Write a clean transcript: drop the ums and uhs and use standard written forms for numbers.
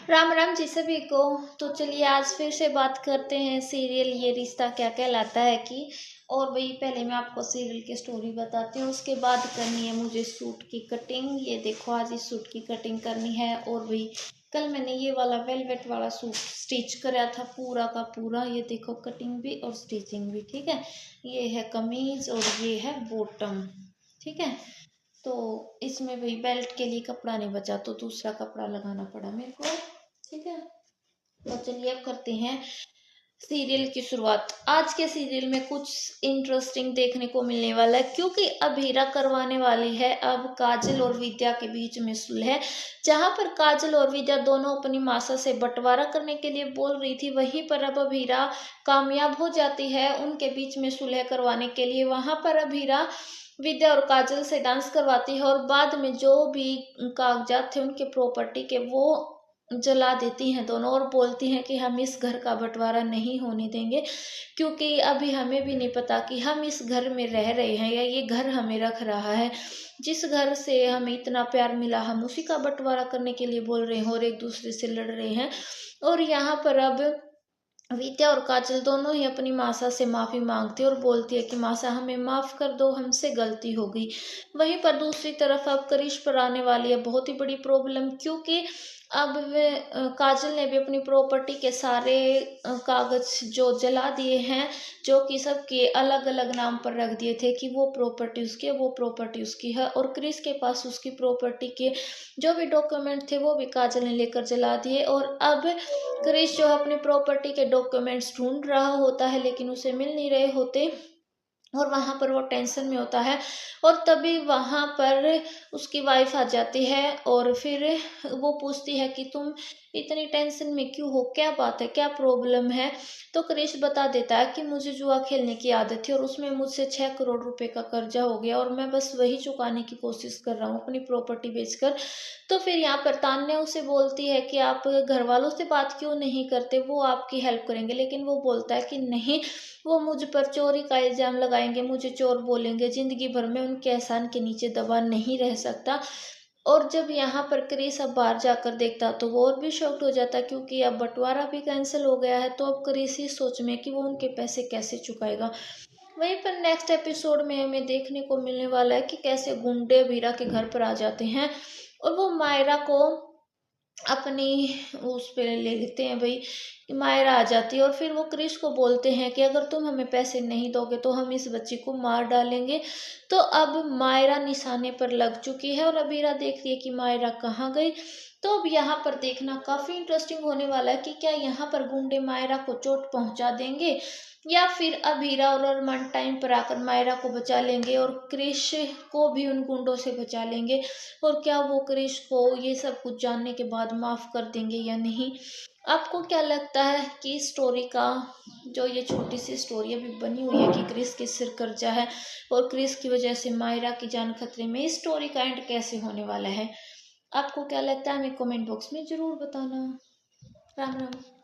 राम राम जी सभी को। तो चलिए आज फिर से बात करते हैं सीरियल ये रिश्ता क्या कहलाता है की। और भाई पहले मैं आपको सीरियल की स्टोरी बताती हूँ, उसके बाद करनी है मुझे सूट की कटिंग। ये देखो आज इस सूट की कटिंग करनी है। और भाई कल मैंने ये वाला वेलवेट वाला सूट स्टिच कराया था पूरा का पूरा। ये देखो कटिंग भी और स्टिचिंग भी, ठीक है। ये है कमीज और ये है बॉटम, ठीक है। तो इसमें भाई बेल्ट के लिए कपड़ा नहीं बचा तो दूसरा कपड़ा लगाना पड़ा मेरे को, ठीक है। तो चलिए अब करते हैं सीरियल की शुरुआत। आज के सीरियल में कुछ इंटरेस्टिंग देखने को मिलने वाला है, क्योंकि अभीरा करवाने वाली है अब काजल और विद्या के बीच में सुलह। जहां पर काजल और विद्या दोनों अपनी मासा से बंटवारा करने के लिए बोल रही थी, वहीं पर अब अभीरा कामयाब हो जाती है उनके बीच में सुलह करवाने के लिए। वहां पर अभीरा विद्या और काजल से डांस करवाती है और बाद में जो भी कागजात थे उनके प्रॉपर्टी के वो जला देती हैं दोनों, और बोलती हैं कि हम इस घर का बंटवारा नहीं होने देंगे, क्योंकि अभी हमें भी नहीं पता कि हम इस घर में रह रहे हैं या ये घर हमें रख रहा है। जिस घर से हमें इतना प्यार मिला हम उसी का बंटवारा करने के लिए बोल रहे हैं और एक दूसरे से लड़ रहे हैं। और यहाँ पर अब विद्या और काजल दोनों ही अपनी मासा से माफी मांगती है और बोलती है कि मासा हमें माफ कर दो, हमसे गलती हो गई। वहीं पर दूसरी तरफ अब करिश्मा पर आने वाली है बहुत ही बड़ी प्रॉब्लम, क्योंकि अब वे काजल ने भी अपनी प्रॉपर्टी के सारे कागज जो जला दिए हैं, जो कि सबके अलग अलग नाम पर रख दिए थे कि वो प्रॉपर्टी उसकी है वो प्रॉपर्टी उसकी है। और क्रिस के पास उसकी प्रॉपर्टी के जो भी डॉक्यूमेंट थे वो भी काजल ने लेकर जला दिए। और अब क्रिस जो अपनी प्रॉपर्टी के डॉक्यूमेंट्स ढूंढ रहा होता है लेकिन उसे मिल नहीं रहे होते, और वहां पर वो टेंशन में होता है। और तभी वहां पर उसकी वाइफ आ जाती है और फिर वो पूछती है कि तुम इतनी टेंशन में क्यों हो, क्या बात है, क्या प्रॉब्लम है। तो क्रिश बता देता है कि मुझे जुआ खेलने की आदत थी और उसमें मुझसे 6 करोड़ रुपए का कर्जा हो गया और मैं बस वही चुकाने की कोशिश कर रहा हूँ अपनी प्रॉपर्टी बेचकर। तो फिर यहाँ पर तान्या उसे बोलती है कि आप घर वालों से बात क्यों नहीं करते, वो आपकी हेल्प करेंगे। लेकिन वो बोलता है कि नहीं, वो मुझ पर चोरी का इल्जाम लगाएंगे, मुझे चोर बोलेंगे, जिंदगी भर में उनके एहसान के नीचे दबा नहीं रह सकता। और जब यहाँ पर क्रिस अब बाहर जाकर देखता तो वो और भी शॉक्ड हो जाता, क्योंकि अब बंटवारा भी कैंसिल हो गया है। तो अब क्रिस ही सोच में कि वो उनके पैसे कैसे चुकाएगा। वहीं पर नेक्स्ट एपिसोड में हमें देखने को मिलने वाला है कि कैसे गुंडे वीरा के घर पर आ जाते हैं और वो मायरा को अपनी उस पे ले लेते हैं भाई। मायरा आ जाती है और फिर वो क्रिश को बोलते हैं कि अगर तुम हमें पैसे नहीं दोगे तो हम इस बच्ची को मार डालेंगे। तो अब मायरा निशाने पर लग चुकी है और अबीरा देख रही है कि मायरा कहाँ गई। तो अब यहाँ पर देखना काफी इंटरेस्टिंग होने वाला है कि क्या यहाँ पर गुंडे मायरा को चोट पहुंचा देंगे या फिर अबीरा और अरमान टाइम पर आकर मायरा को बचा लेंगे और क्रिश को भी उन गुंडों से बचा लेंगे। और क्या वो क्रिश को ये सब कुछ जानने के बाद माफ कर देंगे या नहीं। आपको क्या लगता है कि स्टोरी का जो ये छोटी सी स्टोरी अभी बनी हुई है कि क्रिस के सिर कर्जा है और क्रिस की वजह से मायरा की जान खतरे में, इस स्टोरी का एंड कैसे होने वाला है, आपको क्या लगता है हमें कमेंट बॉक्स में जरूर बताना। राम राम।